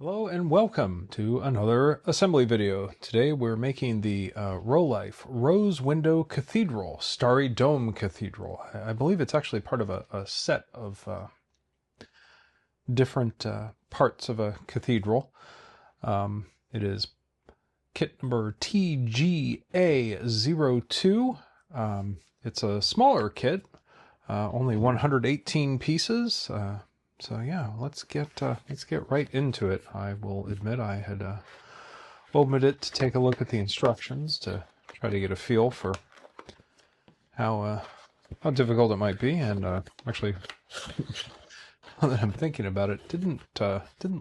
Hello and welcome to another assembly video. Today we're making the Rolife Rose Window Cathedral, Starry Dome Cathedral. I believe it's actually part of a set of different parts of a cathedral. It is kit number TGA02. It's a smaller kit, only 118 pieces. So yeah, let's get right into it. I will admit I had opened it to take a look at the instructions to try to get a feel for how difficult it might be, and actually, now that I'm thinking about it, didn't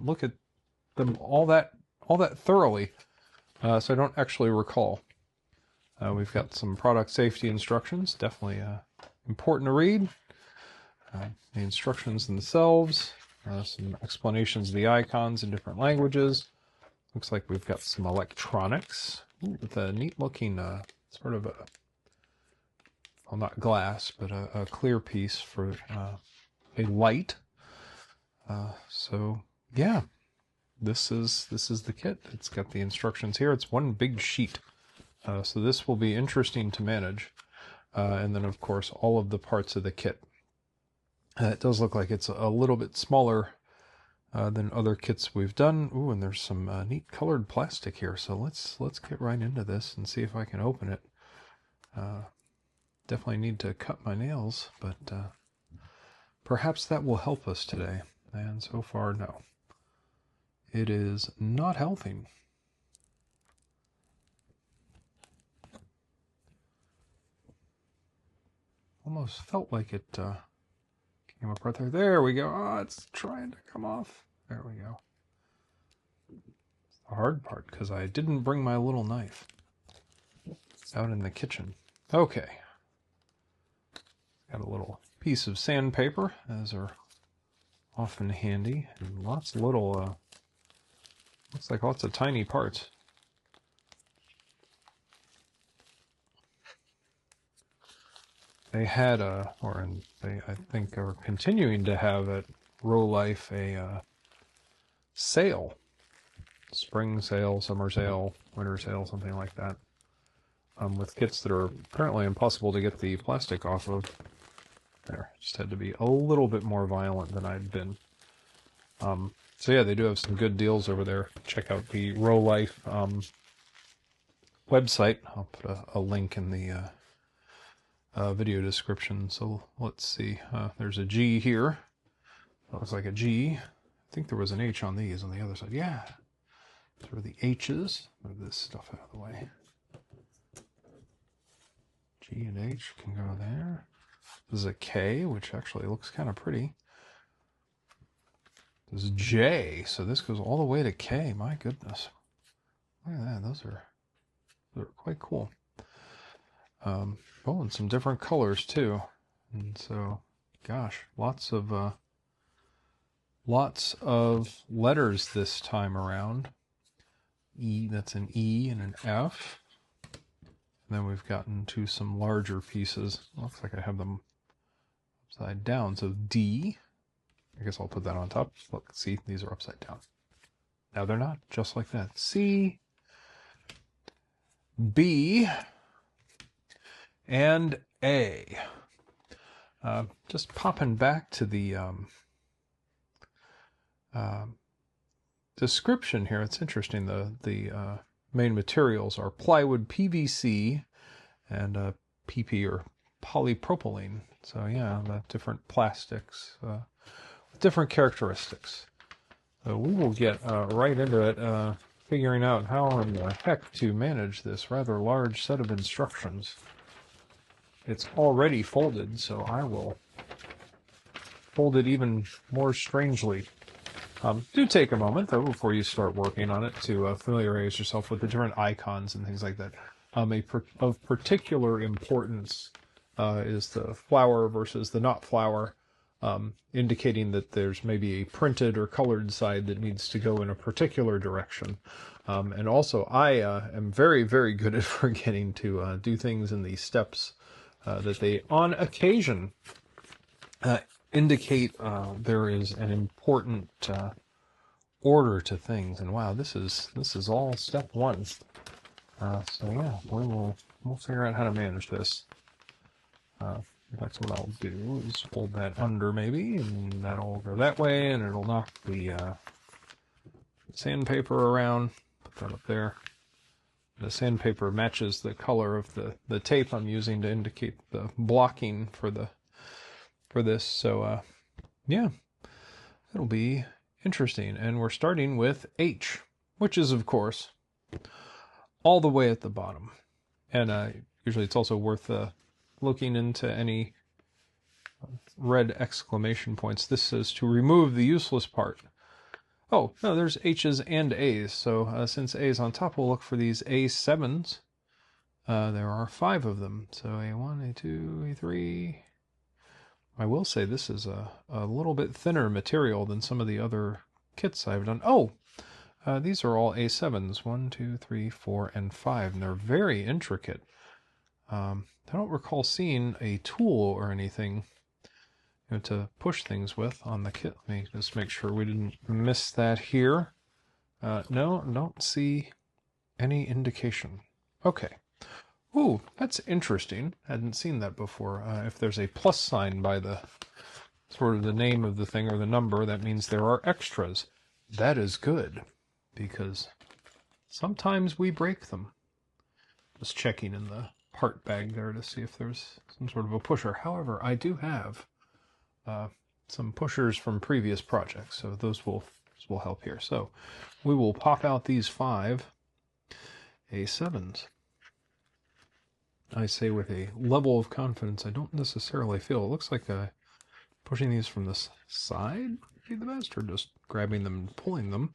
look at them all that thoroughly, so I don't actually recall. We've got some product safety instructions, definitely important to read. The instructions themselves, some explanations of the icons in different languages. Looks like we've got some electronics with a neat looking sort of a, well, not glass, but a clear piece for a light. So yeah, this is the kit. It's got the instructions here. It's one big sheet. So this will be interesting to manage. And then of course all of the parts of the kit. It does look like it's a little bit smaller than other kits we've done. Ooh, and there's some neat colored plastic here. So let's get right into this and see if I can open it. Definitely need to cut my nails, but perhaps that will help us today. And so far, no. It is not helping. Almost felt like it came apart there. There we go. Oh, it's trying to come off. There we go. It's the hard part because I didn't bring my little knife out in the kitchen. Okay. Got a little piece of sandpaper, as are often handy, and lots of little, looks like lots of tiny parts. They had I think are continuing to have at Rolife a sale, spring sale, summer sale, winter sale, something like that, with kits that are apparently impossible to get the plastic off of. There, just had to be a little bit more violent than I'd been. So yeah, they do have some good deals over there. Check out the Rolife website. I'll put a link in the video description. So let's see. There's a G here. That looks like a G. I think there was an H on these on the other side. Yeah. Those are the H's. Move this stuff out of the way. G and H can go there. This is a K, which actually looks kind of pretty. This is J, so this goes all the way to K. My goodness. Look at that. Those are quite cool. Oh, and some different colors too. And so, gosh, lots of letters this time around. E, that's an E and an F. And then we've gotten to some larger pieces. Looks like I have them upside down. So D, I guess I'll put that on top. Look, see, these are upside down. Now they're not, just like that. C, B, and A. Just popping back to the description here. It's interesting. The main materials are plywood, PVC, and PP or polypropylene. So yeah, the different plastics with different characteristics. So we will get right into it, figuring out how in the heck to manage this rather large set of instructions. It's already folded, so I will fold it even more strangely. Do take a moment, though, before you start working on it to familiarize yourself with the different icons and things like that. Of particular importance is the flower versus the not flower, indicating that there's maybe a printed or colored side that needs to go in a particular direction. And also, I am very, very good at forgetting to do things in these steps that they, on occasion, indicate there is an important order to things. And wow, this is all step one. So yeah, we'll figure out how to manage this. In fact, what I'll do is fold that under maybe, and that'll go that way, and it'll knock the sandpaper around. Put that up there. The sandpaper matches the color of the tape I'm using to indicate the blocking for this. So yeah, it'll be interesting. And we're starting with H, which is of course all the way at the bottom. And usually it's also worth looking into any red exclamation points. This says to remove the useless part. Oh, no, there's H's and A's. So since A is on top, we'll look for these A7s. There are 5 of them. So A1, A2, A3. I will say this is a little bit thinner material than some of the other kits I've done. Oh, these are all A7s. 1, 2, 3, 4, and 5. And they're very intricate. I don't recall seeing a tool or anything to push things with on the kit. Let me just make sure we didn't miss that here. No, don't see any indication. Okay. Ooh, that's interesting. Hadn't seen that before. If there's a plus sign by the sort of the name of the thing or the number, that means there are extras. That is good, because sometimes we break them. Just checking in the part bag there to see if there's some sort of a pusher. However, I do have some pushers from previous projects, so those will help here. So we will pop out these 5 A7s. I say with a level of confidence I don't necessarily feel. It looks like pushing these from the side would be the best, or just grabbing them and pulling them.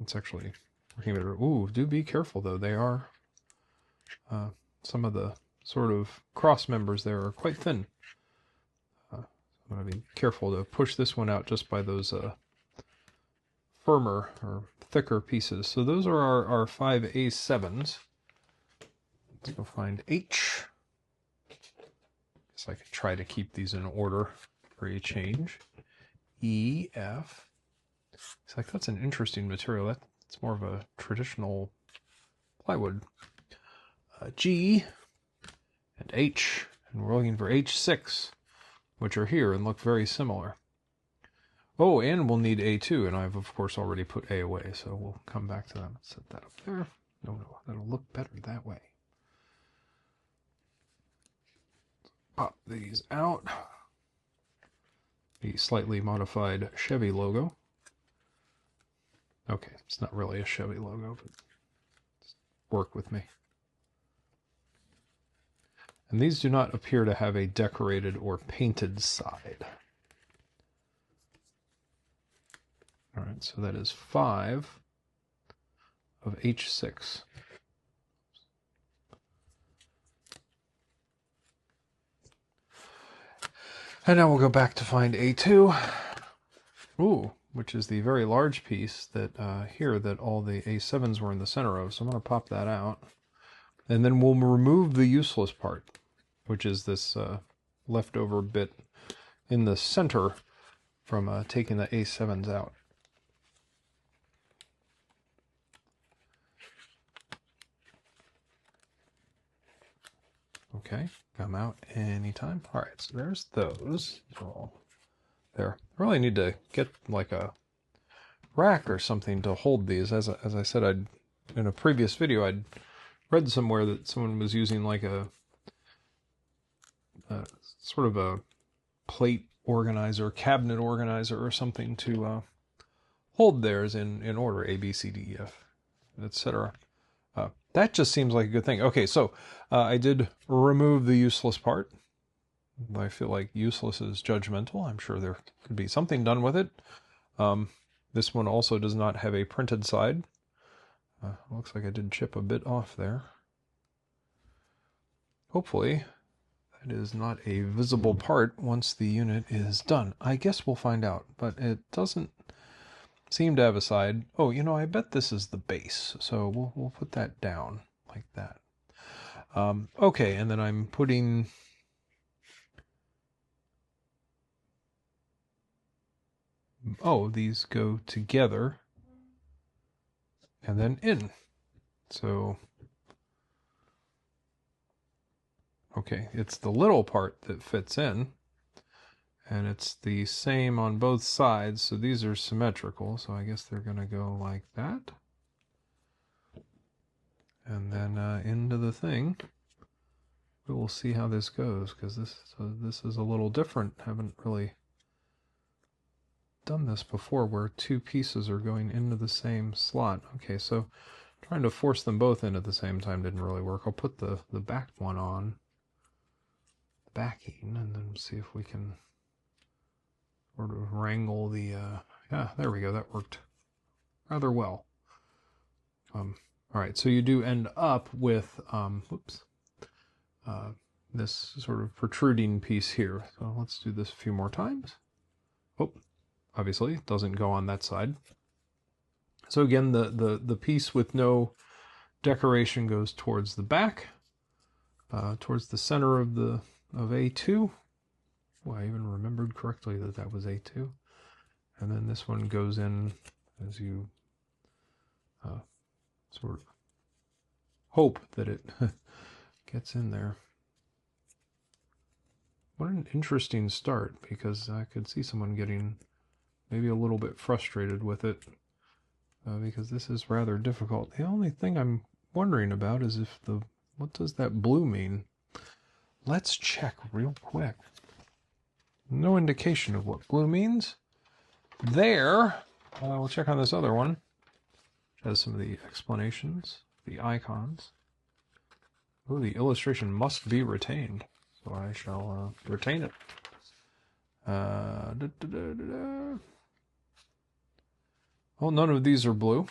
It's actually working better. Ooh, do be careful though. They are, some of the sort of cross members there are quite thin. I'm going to be careful to push this one out just by those firmer or thicker pieces. So those are our 5 A7s. Let's go find H. Guess I could try to keep these in order for a change. E, F. It's like that's an interesting material. That's more of a traditional plywood. G and H, and we're looking for H6, which are here and look very similar. Oh, and we'll need A2, and I've of course already put A away, so we'll come back to that. Set that up there. No, that'll look better that way. Pop these out. The slightly modified Chevy logo. Okay, it's not really a Chevy logo, but work with me. And these do not appear to have a decorated or painted side. All right, so that is 5 of H6. And now we'll go back to find A2. Ooh, which is the very large piece that here that all the A7s were in the center of. So I'm going to pop that out. And then we'll remove the useless part, which is this leftover bit in the center from taking the A7s out. Okay, come out anytime. All right, so there's those. All there. I really need to get like a rack or something to hold these. As I said, in a previous video, I'd read somewhere that someone was using like a sort of a plate organizer, cabinet organizer or something to hold theirs in order, A, B, C, D, E, F, etc. That just seems like a good thing. Okay, so I did remove the useless part. I feel like useless is judgmental. I'm sure there could be something done with it. This one also does not have a printed side. Looks like I did chip a bit off there. Hopefully that is not a visible part once the unit is done. I guess we'll find out, but it doesn't seem to have a side. Oh, you know, I bet this is the base, so we'll put that down like that. Okay, and then I'm putting oh, these go together and then in. So, okay, it's the little part that fits in, and it's the same on both sides, so these are symmetrical, so I guess they're going to go like that. And then into the thing. But we'll see how this goes, because this is a little different. Haven't really done this before, where two pieces are going into the same slot. Okay, so trying to force them both in at the same time didn't really work. I'll put the back one on, the backing, and then see if we can sort of wrangle the, yeah, there we go, that worked rather well. All right, so you do end up with, whoops, this sort of protruding piece here. So let's do this a few more times. Oh, obviously it doesn't go on that side. So again, the piece with no decoration goes towards the back, towards the center of A2. Well, I even remembered correctly that was A2. And then this one goes in as you sort of hope that it gets in there. What an interesting start, because I could see someone getting maybe a little bit frustrated with it, because this is rather difficult. The only thing I'm wondering about is what does that blue mean? Let's check real quick. No indication of what blue means. There, we'll check on this other one, which has some of the explanations, the icons. Oh, the illustration must be retained. So I shall retain it. Well, none of these are blue.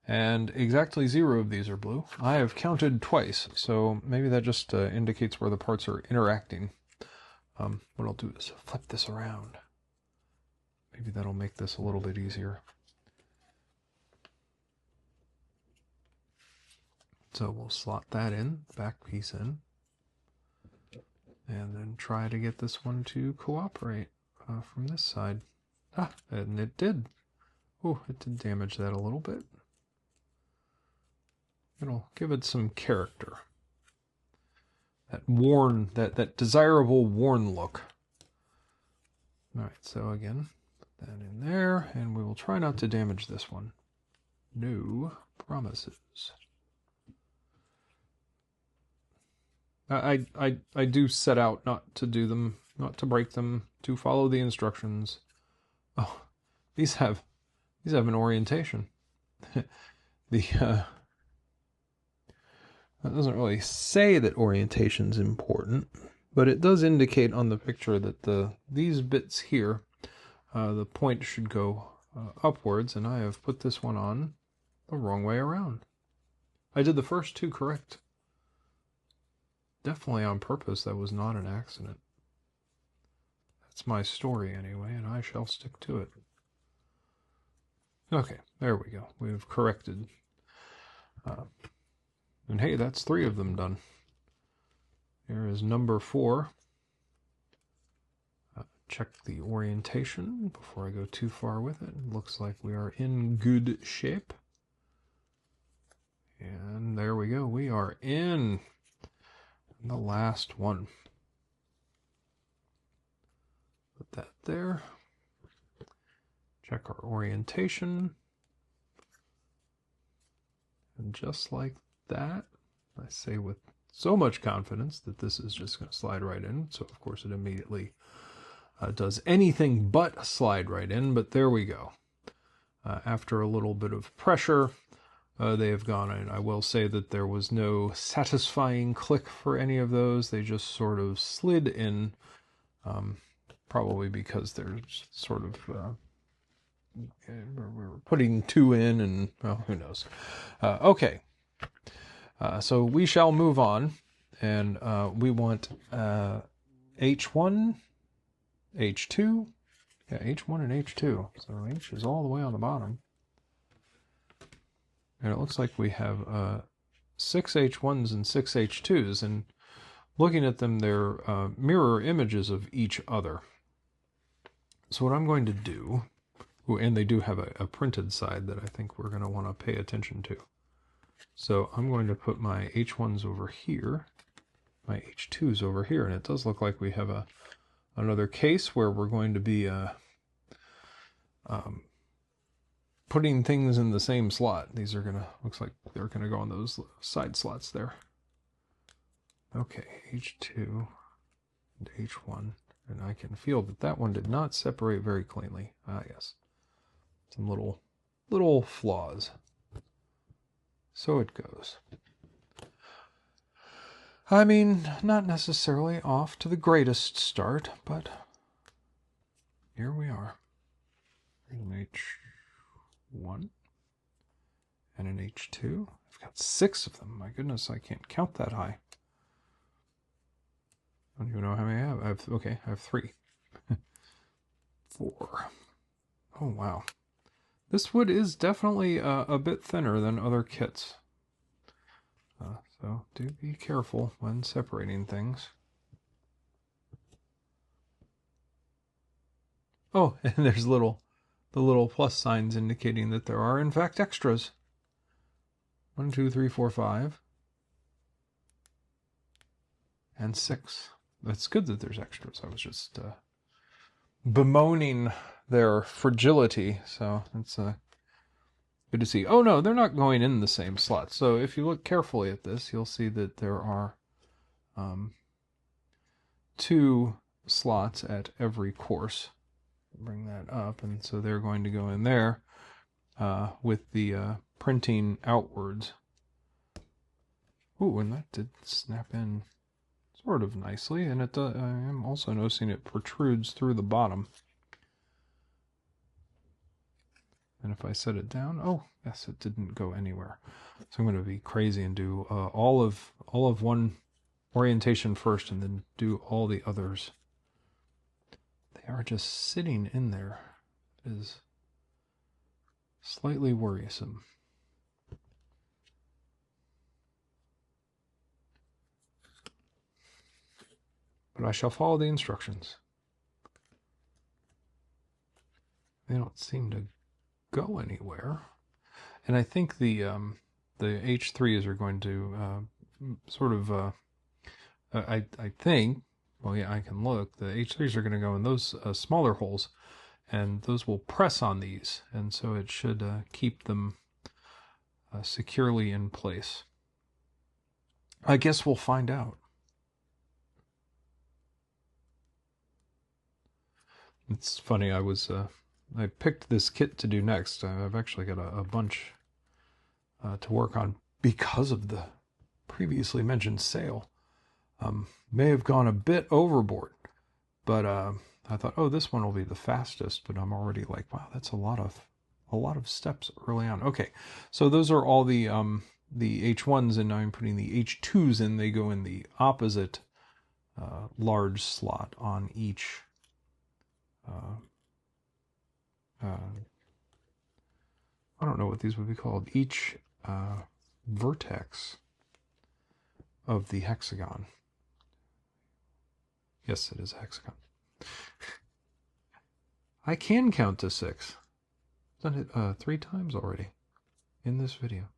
And exactly 0 of these are blue. I have counted twice, so maybe that just indicates where the parts are interacting. What I'll do is flip this around. Maybe that'll make this a little bit easier. So we'll slot that in, back piece in. And then try to get this one to cooperate from this side. Ah, and it did. Oh, it did damage that a little bit. It'll give it some character. That worn, that desirable worn look. Alright, so again, put that in there, and we will try not to damage this one. No promises. I do set out not to do them, not to break them, to follow the instructions. Oh, these have an orientation. That doesn't really say that orientation's important, but it does indicate on the picture that these bits here, the point should go upwards, and I have put this one on the wrong way around. I did the first two correct. Definitely on purpose. That was not an accident. That's my story anyway, and I shall stick to it. Okay, there we go. We've corrected. And hey, that's 3 of them done. Here is number 4. Check the orientation before I go too far with it. It looks like we are in good shape. And there we go. We are in. The last one. Put that there. Check our orientation. And just like that, I say with so much confidence that this is just going to slide right in. So of course it immediately does anything but slide right in, but there we go. After a little bit of pressure, they have gone in. I will say that there was no satisfying click for any of those. They just sort of slid in, probably because they're sort of, we're putting 2 in and, well, who knows. Okay, so we shall move on, and we want H1, H2, yeah, H1 and H2. So H is all the way on the bottom. And it looks like we have 6 H1s and 6 H2s, and looking at them, they're mirror images of each other. So what I'm going to do, ooh, and they do have a printed side that I think we're going to want to pay attention to. So I'm going to put my H1s over here, my H2s over here, and it does look like we have another case where we're going to be putting things in the same slot. These are gonna, looks like they're gonna go on those side slots there. Okay, H2 and H1, and I can feel that that one did not separate very cleanly. Ah, yes, some little flaws. So it goes. I mean, not necessarily off to the greatest start, but here we are. Here's an H1 and an H2. I've got 6 of them. My goodness, I can't count that high. I don't even know how many I have. Okay, I have 3. 4. Oh, wow. This wood is definitely a bit thinner than other kits. So do be careful when separating things. Oh, and there's the little plus signs indicating that there are in fact extras. 1, 2, 3, 4, 5. And 6. It's good that there's extras. I was just bemoaning their fragility, so it's good to see. Oh no, they're not going in the same slot. So if you look carefully at this, you'll see that there are 2 slots at every course. Bring that up, and so they're going to go in there with the printing outwards. Ooh, and that did snap in sort of nicely, and it I am also noticing it protrudes through the bottom. And if I set it down, oh yes, it didn't go anywhere. So I'm going to be crazy and do all of one orientation first, and then do all the others. They are just sitting in there. It is slightly worrisome. But I shall follow the instructions. They don't seem to go anywhere. And I think the H3s are going to sort of, I think, well, yeah, I can look. The H3s are going to go in those smaller holes, and those will press on these, and so it should keep them securely in place. I guess we'll find out. It's funny, I picked this kit to do next. I've actually got a bunch to work on because of the previously mentioned sale. May have gone a bit overboard, but I thought, oh, this one will be the fastest, but I'm already like, wow, that's a lot of steps early on. Okay, so those are all the H1s, and now I'm putting the H2s in. They go in the opposite large slot on each I don't know what these would be called. Each vertex of the hexagon. Yes, it is a hexagon. I can count to 6. I've done it 3 times already in this video.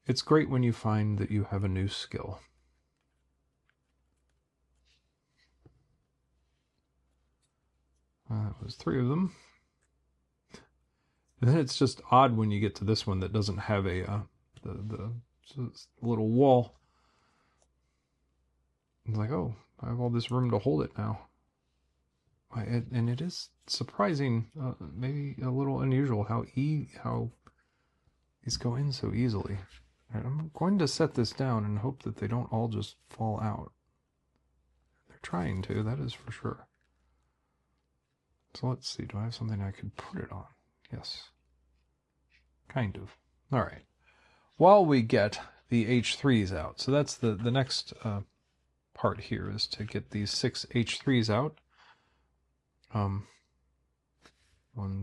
It's great when you find that you have a new skill. That was 3 of them. And then it's just odd when you get to this one that doesn't have a the little wall. It's like, oh, I have all this room to hold it now. And it is surprising, maybe a little unusual, how these go in so easily. Right, I'm going to set this down and hope that they don't all just fall out. They're trying to, that is for sure. So let's see, do I have something I could put it on? Yes. Kind of. All right. While we get the H3s out, so that's the next part here, is to get these 6 H3s out. 1,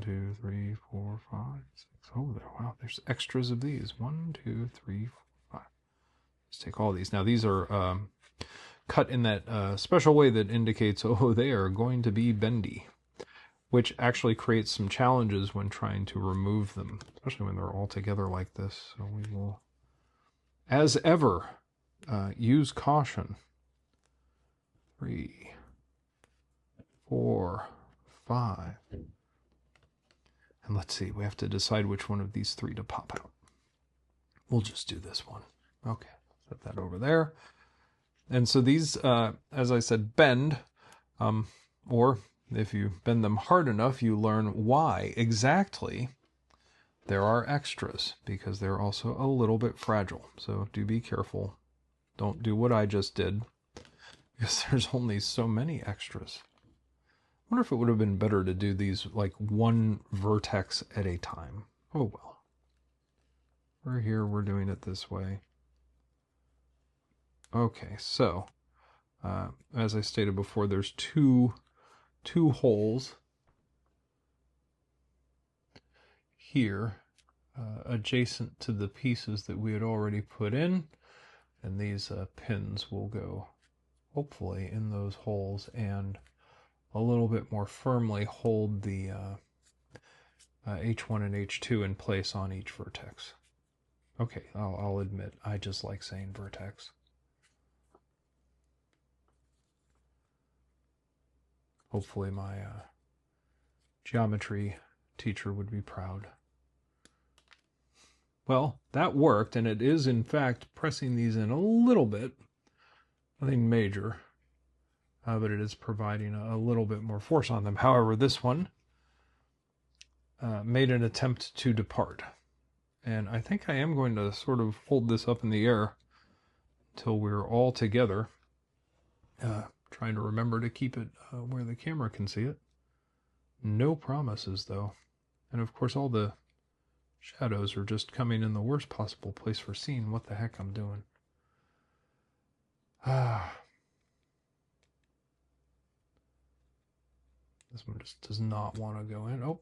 2, 3, 4, 5, 6. Oh, wow, there's extras of these. 1, 2, 3, 4, 5. Let's take all these. Now these are cut in that special way that indicates, oh, they are going to be bendy, which actually creates some challenges when trying to remove them, especially when they're all together like this. So we will, as ever, use caution. 3, 4, 5. And let's see, we have to decide which one of these 3 to pop out. We'll just do this one. Okay, set that over there. And so these, as I said, bend, or if you bend them hard enough, you learn why exactly there are extras, because they're also a little bit fragile. So do be careful. Don't do what I just did, because there's only so many extras. I wonder if it would have been better to do these like one vertex at a time. Oh well. We're here, we're doing it this way. Okay, so as I stated before, there's two holes here adjacent to the pieces that we had already put in, and these pins will go hopefully in those holes and a little bit more firmly hold the H1 and H2 in place on each vertex. Okay, I'll admit, I just like saying vertex. Hopefully my geometry teacher would be proud. Well, that worked, and it is in fact pressing these in a little bit. Nothing major, but it is providing a little bit more force on them. However, this one made an attempt to depart. And I think I am going to sort of hold this up in the air until we're all together. Trying to remember to keep it where the camera can see it. No promises, though. And of course, all the shadows are just coming in the worst possible place for seeing what the heck I'm doing. This one just does not want to go in. Oh,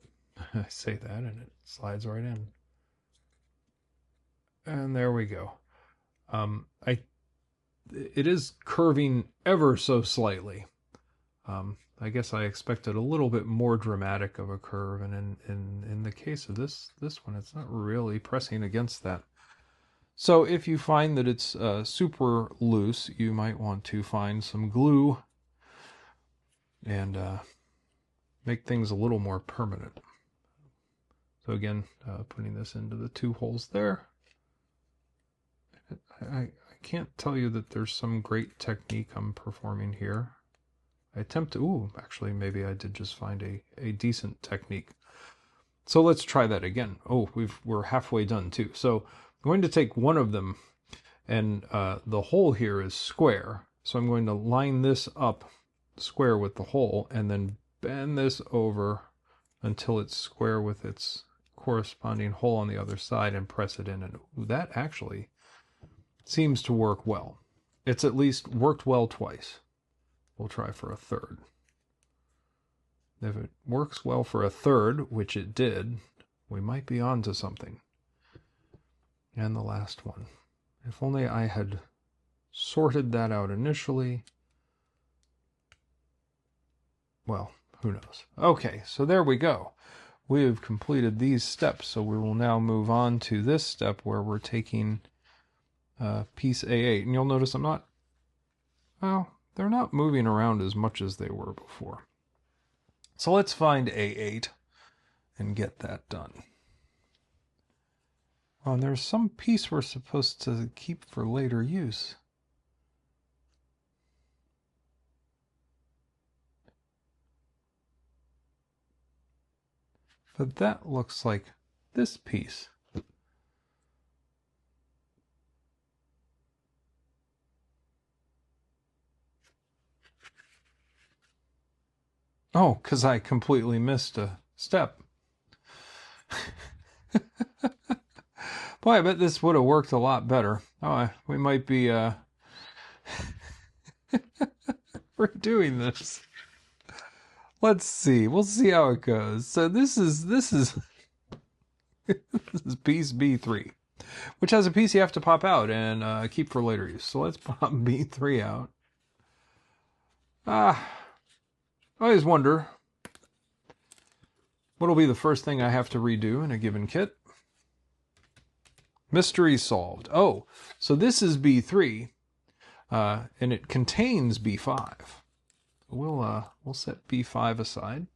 I say that and it slides right in. And there we go. It is curving ever so slightly. I guess I expected a little bit more dramatic of a curve, and in the case of this one, it's not really pressing against that. So if you find that it's super loose, you might want to find some glue and make things a little more permanent. So again, putting this into the 2 holes there. I can't tell you that there's some great technique I'm performing here. I attempt to, ooh, actually maybe I did just find a decent technique. So let's try that again. Oh, we're halfway done too. So I'm going to take one of them, and the hole here is square. So I'm going to line this up square with the hole and then bend this over until it's square with its corresponding hole on the other side and press it in. And ooh, that actually seems to work well. It's at least worked well twice. We'll try for a third. If it works well for a third, which it did, we might be on to something. And the last one. If only I had sorted that out initially. Well, who knows? Okay, so there we go. We have completed these steps, so we will now move on to this step where we're taking piece A8. And you'll notice I'm not, well, they're not moving around as much as they were before. So let's find A8 and get that done. Oh, and there's some piece we're supposed to keep for later use. But that looks like this piece. Oh, because I completely missed a step. Boy, I bet this would have worked a lot better. Oh, we might be redoing this. Let's see. We'll see how it goes. So this is this is piece B3, which has a piece you have to pop out and keep for later use. So let's pop B3 out. I always wonder what'll be the first thing I have to redo in a given kit. Mystery solved. Oh, so this is B3, and it contains B5. We'll set B5 aside,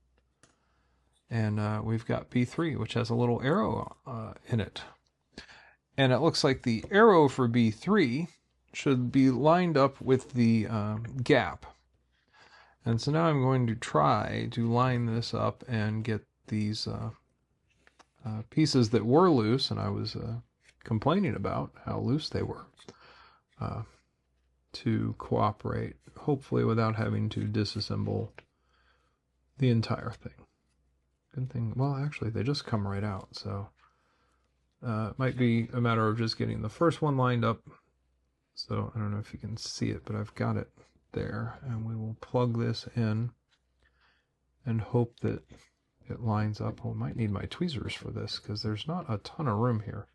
and we've got B3, which has a little arrow in it. And it looks like the arrow for B3 should be lined up with the gap. And so now I'm going to try to line this up and get these pieces that were loose, and I was complaining about how loose they were, to cooperate, hopefully without having to disassemble the entire thing. Good thing, well, actually, they just come right out, so it might be a matter of just getting the first one lined up. So I don't know if you can see it, but I've got it there, and we will plug this in and hope that it lines up. Oh, I might need my tweezers for this because there's not a ton of room here.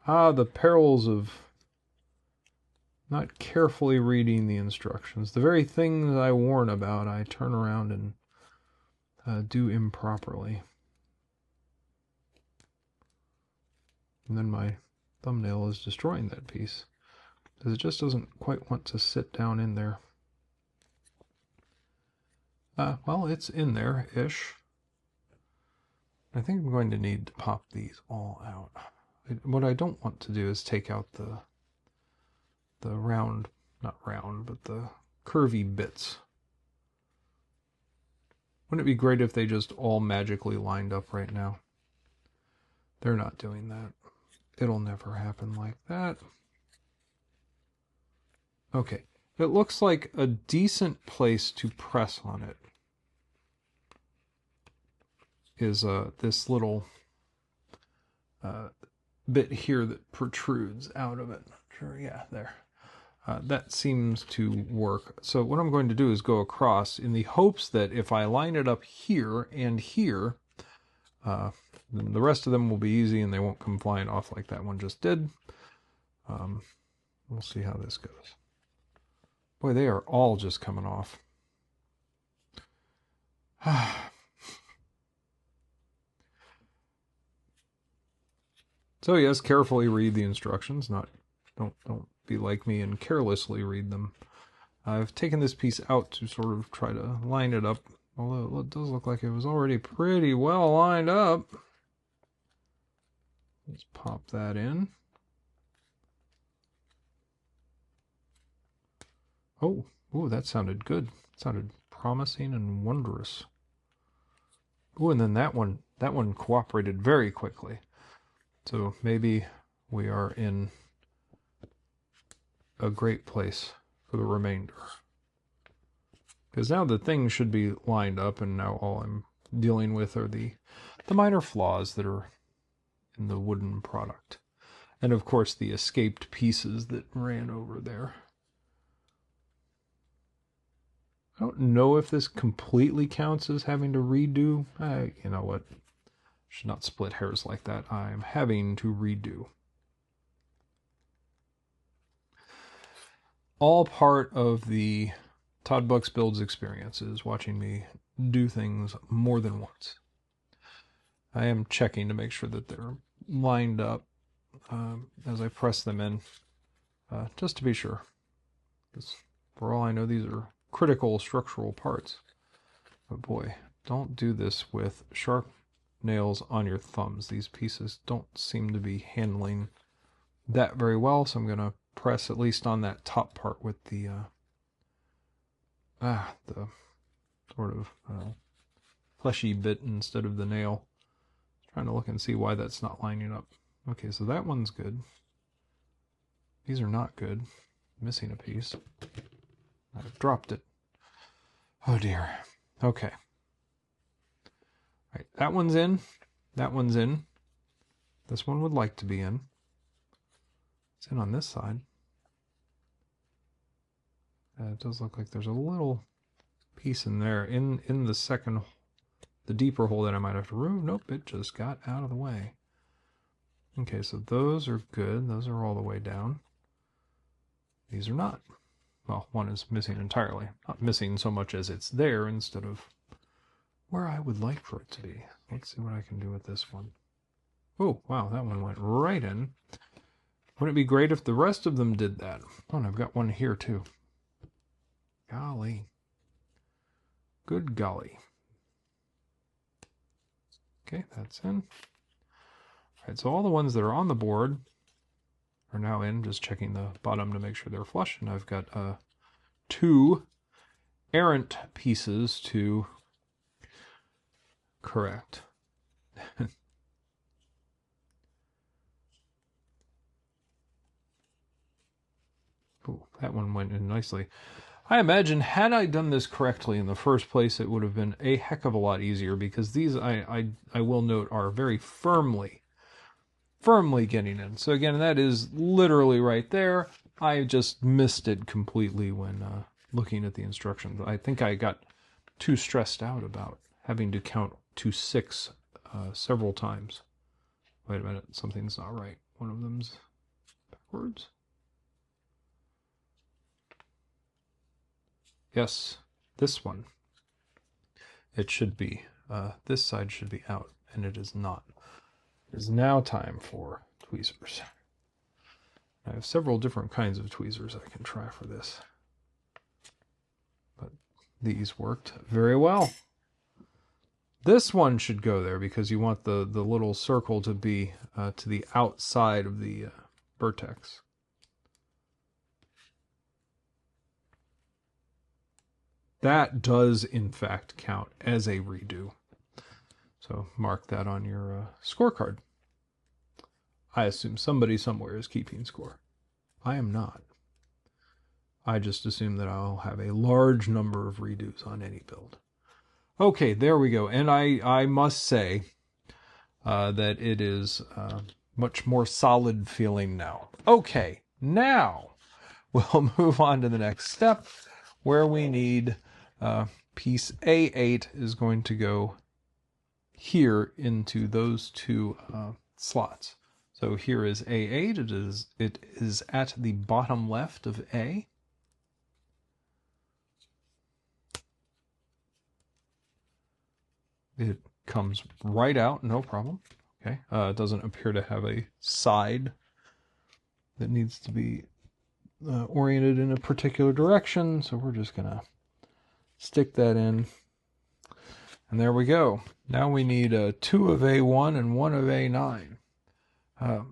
Ah, the perils of not carefully reading the instructions. The very things I warn about, I turn around and do improperly. And then my thumbnail is destroying that piece because it just doesn't quite want to sit down in there. Well, it's in there-ish. I think I'm going to need to pop these all out. What I don't want to do is take out the round, not round, but the curvy bits. Wouldn't it be great if they just all magically lined up right now? They're not doing that. It'll never happen like that. Okay, it looks like a decent place to press on it is this little bit here that protrudes out of it. Sure, yeah, there. That seems to work. So what I'm going to do is go across in the hopes that if I line it up here and here, then the rest of them will be easy and they won't come flying off like that one just did. We'll see how this goes. Boy, they are all just coming off. So yes, carefully read the instructions. Don't be like me and carelessly read them. I've taken this piece out to sort of try to line it up, although it does look like it was already pretty well lined up. Let's pop that in. Oh, that sounded good. It sounded promising and wondrous. Oh, and then that one cooperated very quickly. So maybe we are in a great place for the remainder. Because now the things should be lined up, and now all I'm dealing with are the minor flaws that are in the wooden product. And of course the escaped pieces that ran over there. I don't know if this completely counts as having to redo. You know what? Should not split hairs like that. I'm having to redo. All part of the Todd Bucks Builds experience is watching me do things more than once. I am checking to make sure that they're lined up as I press them in, just to be sure. Because for all I know, these are critical structural parts. But boy, don't do this with sharp nails on your thumbs. These pieces don't seem to be handling that very well, so I'm going to press at least on that top part with the sort of fleshy bit instead of the nail. Trying to look and see why that's not lining up. Okay, so that one's good. These are not good. Missing a piece. I've dropped it. Oh dear. Okay. All right, that one's in. That one's in. This one would like to be in. It's in on this side. It does look like there's a little piece in there. In the second, the deeper hole that I might have to remove. Nope, it just got out of the way. Okay, so those are good. Those are all the way down. These are not. well, one is missing entirely. Not missing so much as it's there instead of where I would like for it to be. Let's see what I can do with this one. Oh, wow, that one went right in. Wouldn't it be great if the rest of them did that? Oh, and I've got one here too. Golly. Good golly. Okay, that's in. All right, so all the ones that are on the board are now in. Just checking the bottom to make sure they're flush. And I've got 2 errant pieces to correct. Ooh, that one went in nicely. I imagine had I done this correctly in the first place, it would have been a heck of a lot easier, because these, I will note, are very firmly getting in. So again, that is literally right there. I just missed it completely when looking at the instructions. I think I got too stressed out about having to count to 6 several times. Wait a minute, something's not right. One of them's backwards. Yes, this one. It should be, this side should be out, and it is not. It is now time for tweezers. I have several different kinds of tweezers I can try for this, but these worked very well. This one should go there because you want the little circle to be to the outside of the vertex. That does, in fact, count as a redo. So mark that on your scorecard. I assume somebody somewhere is keeping score. I am not. I just assume that I'll have a large number of redos on any build. Okay, there we go. And I must say that it is much more solid feeling now. Okay, now we'll move on to the next step, where we need piece A8 is going to go here into those 2 slots. So here is A8. It is at the bottom left of A. It comes right out, no problem. Okay, it doesn't appear to have a side that needs to be oriented in a particular direction, so we're just gonna stick that in, and there we go. Now we need 2 of A1 and 1 of A9.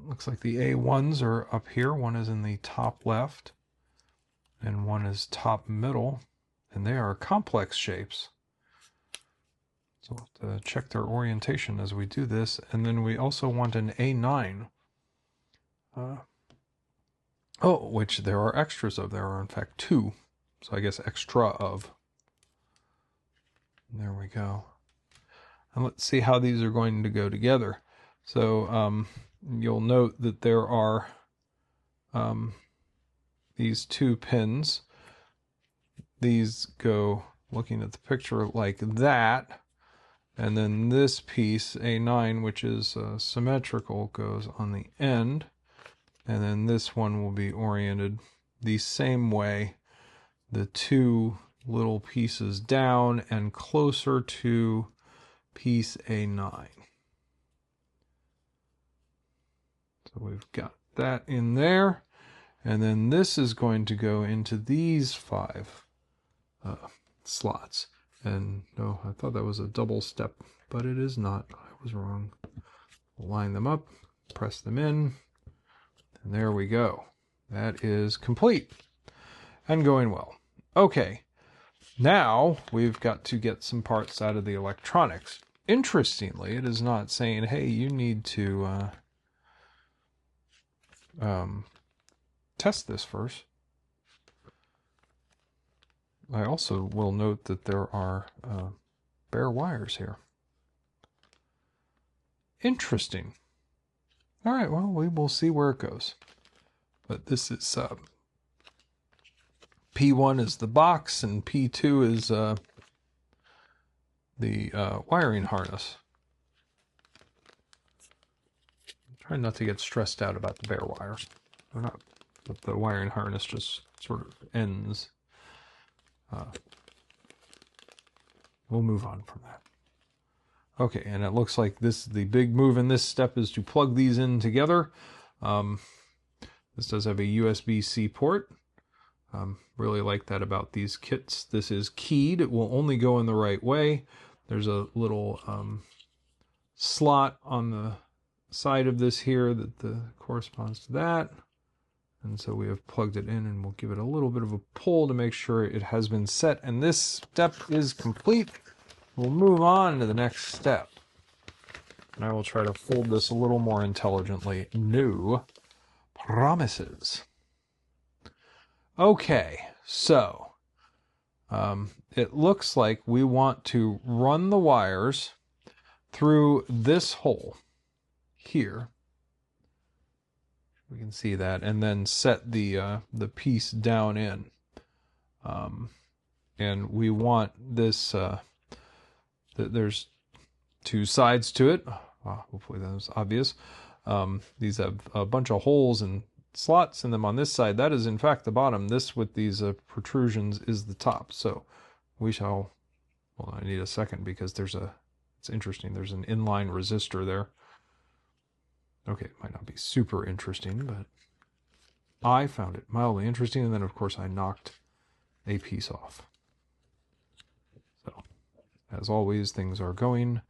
Looks like the A1s are up here. One is in the top left, and one is top middle, and they are complex shapes. So we'll have to check their orientation as we do this. And then we also want an A9. Which there are extras of. There are, in fact, 2. So I guess extra of. There we go. And let's see how these are going to go together. So you'll note that there are these 2 pins. These go, looking at the picture, like that. And then this piece, A9, which is symmetrical, goes on the end. And then this one will be oriented the same way. The 2 little pieces down and closer to piece A9. So we've got that in there. And then this is going to go into these 5 slots. And no, I thought that was a double step, but it is not. I was wrong. Line them up, press them in, and there we go. That is complete and going well. Okay, now we've got to get some parts out of the electronics. Interestingly, it is not saying, hey, you need to test this first. I also will note that there are bare wires here. Interesting. All right, well, we will see where it goes. But this is P1 is the box, and P2 is the wiring harness. I'm trying not to get stressed out about the bare wires. They're not but the wiring harness just sort of ends. We'll move on from that. Okay, and it looks like the big move in this step is to plug these in together. This does have a USB-C port. Really like that about these kits. This is keyed. It will only go in the right way. There's a little slot on the side of this here that corresponds to that. And so we have plugged it in, and we'll give it a little bit of a pull to make sure it has been set. And this step is complete. We'll move on to the next step. And I will try to fold this a little more intelligently. No promises. Okay, so it looks like we want to run the wires through this hole here. We can see that, and then set the piece down in. And we want this. There's two sides to it. Hopefully that was obvious. These have a bunch of holes and slots in them on this side. That is in fact the bottom. This with these protrusions is the top. So we shall, well, I need a second because it's interesting. There's an inline resistor there. Okay, it might not be super interesting, but I found it mildly interesting. And then of course I knocked a piece off. So as always, things are going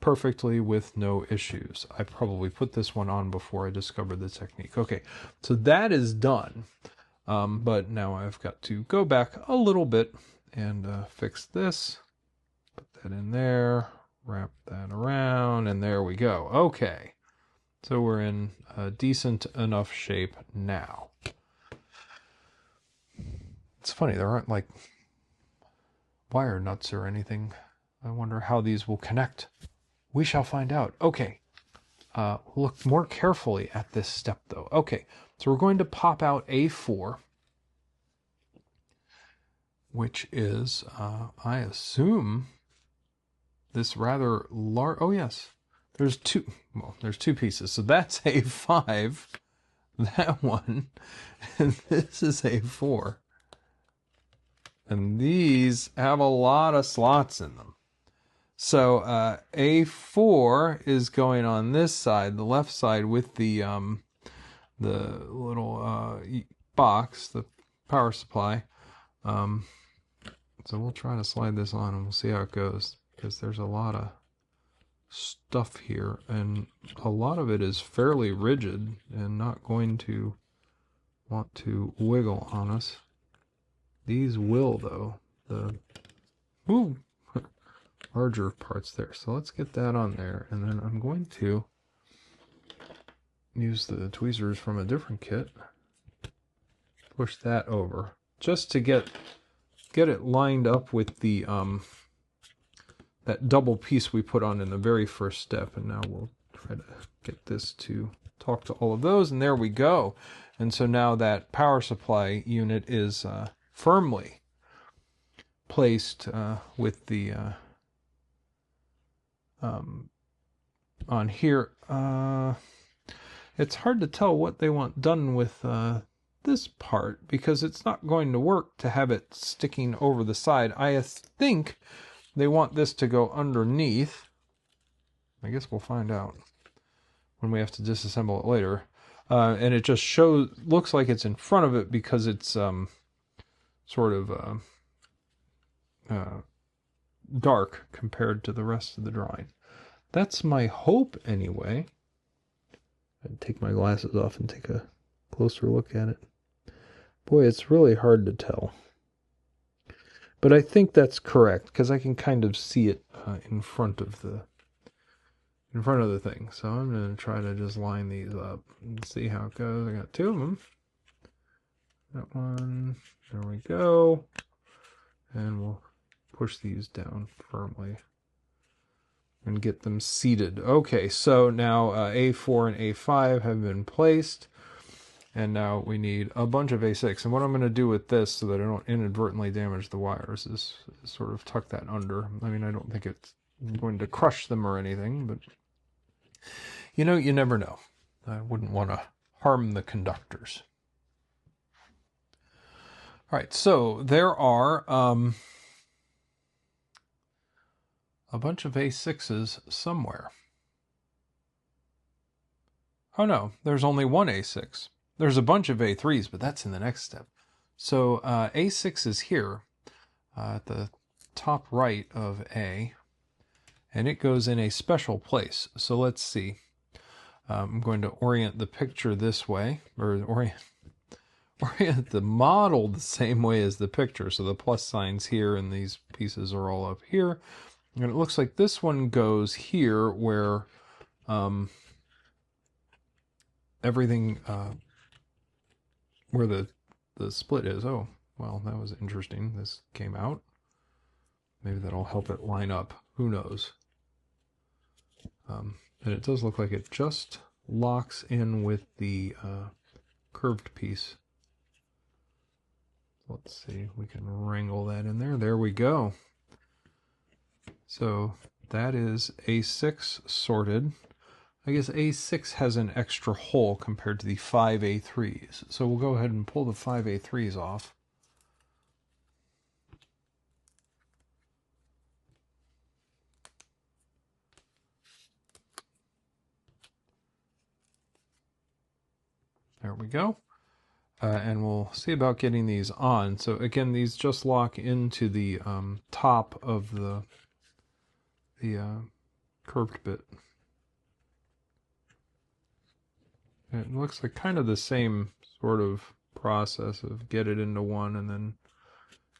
perfectly with no issues. I probably put this one on before I discovered the technique. Okay, so that is done. But now I've got to go back a little bit and fix this. Put that in there, wrap that around, and there we go. Okay, so we're in a decent enough shape now. It's funny, there aren't like wire nuts or anything. I wonder how these will connect. We shall find out. Okay, look more carefully at this step though. Okay, so we're going to pop out A4, which is, I assume, this rather large, oh yes, there's two pieces. So that's A5, that one, and this is A4. And these have a lot of slots in them. So A4 is going on this side, the left side, with the little box, the power supply. So we'll try to slide this on and we'll see how it goes, because there's a lot of stuff here, and a lot of it is fairly rigid and not going to want to wiggle on us. These will, though. The larger parts there. So let's get that on there, and then I'm going to use the tweezers from a different kit. Push that over just to get it lined up with the that double piece we put on in the very first step. And now we'll try to get this to talk to all of those, and there we go. And so now that power supply unit is firmly placed with the on here. It's hard to tell what they want done with this part, because it's not going to work to have it sticking over the side. I think they want this to go underneath. I guess we'll find out when we have to disassemble it later. And it just looks like it's in front of it because it's sort of dark compared to the rest of the drawing. That's my hope anyway. I'd take my glasses off and take a closer look at it. Boy, it's really hard to tell. But I think that's correct, because I can kind of see it in front of the thing. So I'm going to try to just line these up and see how it goes. I got two of them. That one. There we go. And we'll push these down firmly and get them seated. Okay, so now A4 and A5 have been placed. And now we need a bunch of A6. And what I'm going to do with this, so that I don't inadvertently damage the wires, is sort of tuck that under. I mean, I don't think it's going to crush them or anything, but you know, you never know. I wouldn't want to harm the conductors. All right, so there are a bunch of A6s somewhere. Oh no, there's only one A6. There's a bunch of A3s, but that's in the next step. So A6 is here at the top right of A, and it goes in a special place. So let's see. I'm going to orient the picture this way, or orient the model the same way as the picture. So the plus signs here and these pieces are all up here. And it looks like this one goes here where everything, where the split is. Oh, well, that was interesting. This came out. Maybe that'll help it line up. Who knows? And it does look like it just locks in with the curved piece. Let's see if we can wrangle that in there. There we go. So that is A6 sorted. I guess A6 has an extra hole compared to the 5 A3s. So we'll go ahead and pull the 5 A3s off. There we go. And we'll see about getting these on. So again, these just lock into the top of the curved bit. And it looks like kind of the same sort of process of get it into one and then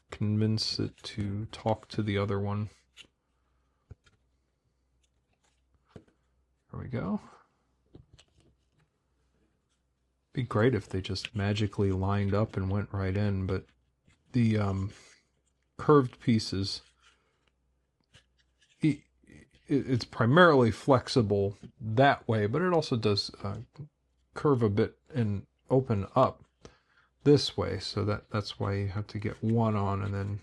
convince it to talk to the other one. There we go. Be great if they just magically lined up and went right in, but the curved pieces, it's primarily flexible that way, but it also does curve a bit and open up this way, so that's why you have to get one on and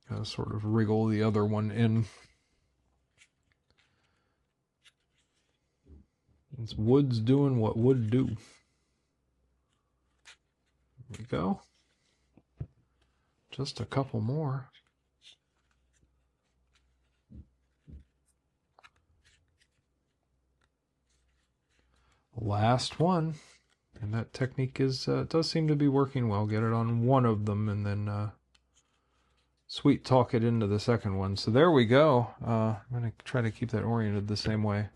then sort of wriggle the other one in. It's wood's doing what wood do. There we go. Just a couple more. Last one. And that technique is does seem to be working well. Get it on one of them and then sweet talk it into the second one. So there we go. I'm going to try to keep that oriented the same way.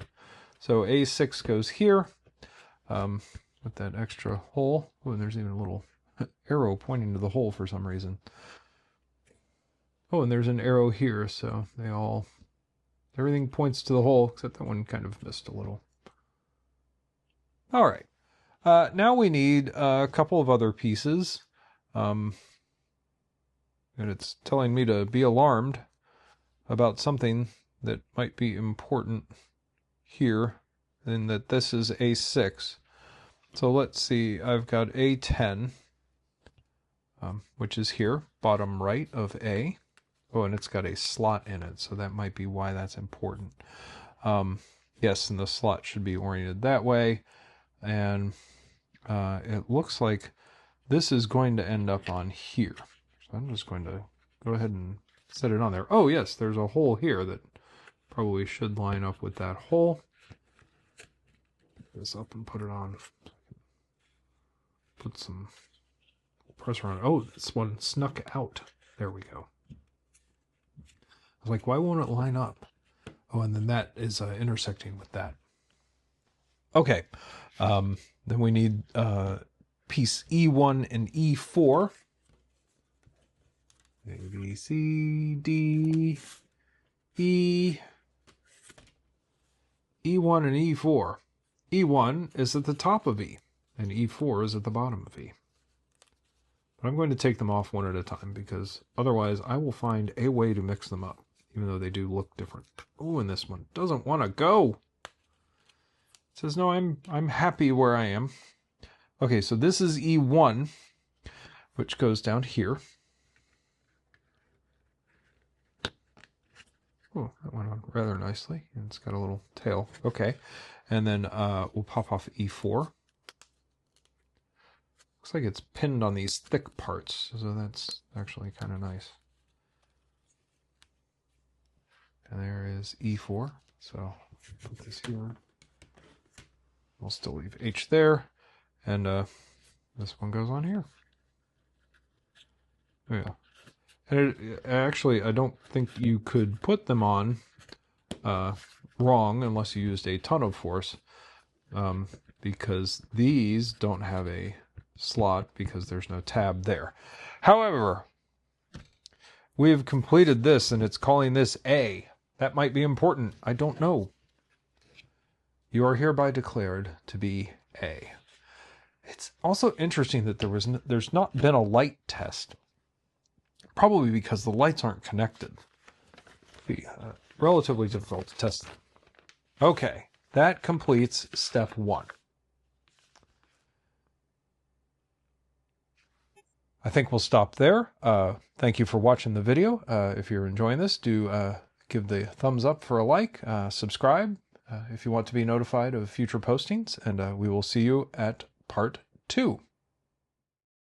So A6 goes here with that extra hole. Oh, and there's even a little arrow pointing to the hole for some reason. Oh, and there's an arrow here, so everything points to the hole, except that one kind of missed a little. All right. Now we need a couple of other pieces. And it's telling me to be alarmed about something that might be important here, and that this is A6. So let's see, I've got A10, which is here, bottom right of A. Oh, and it's got a slot in it, so that might be why that's important. Yes, and the slot should be oriented that way. And it looks like this is going to end up on here. So I'm just going to go ahead and set it on there. Oh, yes, there's a hole here that probably should line up with that hole. Pick this up and put it on. Put some pressure on it. Oh, this one snuck out. There we go. I was like, why won't it line up? Oh, and then that is intersecting with that. Okay. Then we need piece E1 and E4. A, B, C, D, E. E1 and E4. E1 is at the top of E, and E4 is at the bottom of E. But I'm going to take them off one at a time, because otherwise I will find a way to mix them up, even though they do look different. Oh, and this one doesn't want to go. It says, no, I'm happy where I am. Okay, so this is E1, which goes down here. Oh, that went on rather nicely. And it's got a little tail. Okay. And then we'll pop off E4. Looks like it's pinned on these thick parts, so that's actually kind of nice. And there is E4, so put this here. We'll still leave H there, and this one goes on here. Yeah. And actually, I don't think you could put them on wrong unless you used a ton of force, because these don't have a slot because there's no tab there. However, we have completed this, and it's calling this A. That might be important. I don't know. You are hereby declared to be A. It's also interesting that there's not been a light test. Probably because the lights aren't connected. Be relatively difficult to test. Okay, that completes step 1. I think we'll stop there. Thank you for watching the video. If you're enjoying this, do give the thumbs up for a like, subscribe if you want to be notified of future postings, and we will see you at part 2.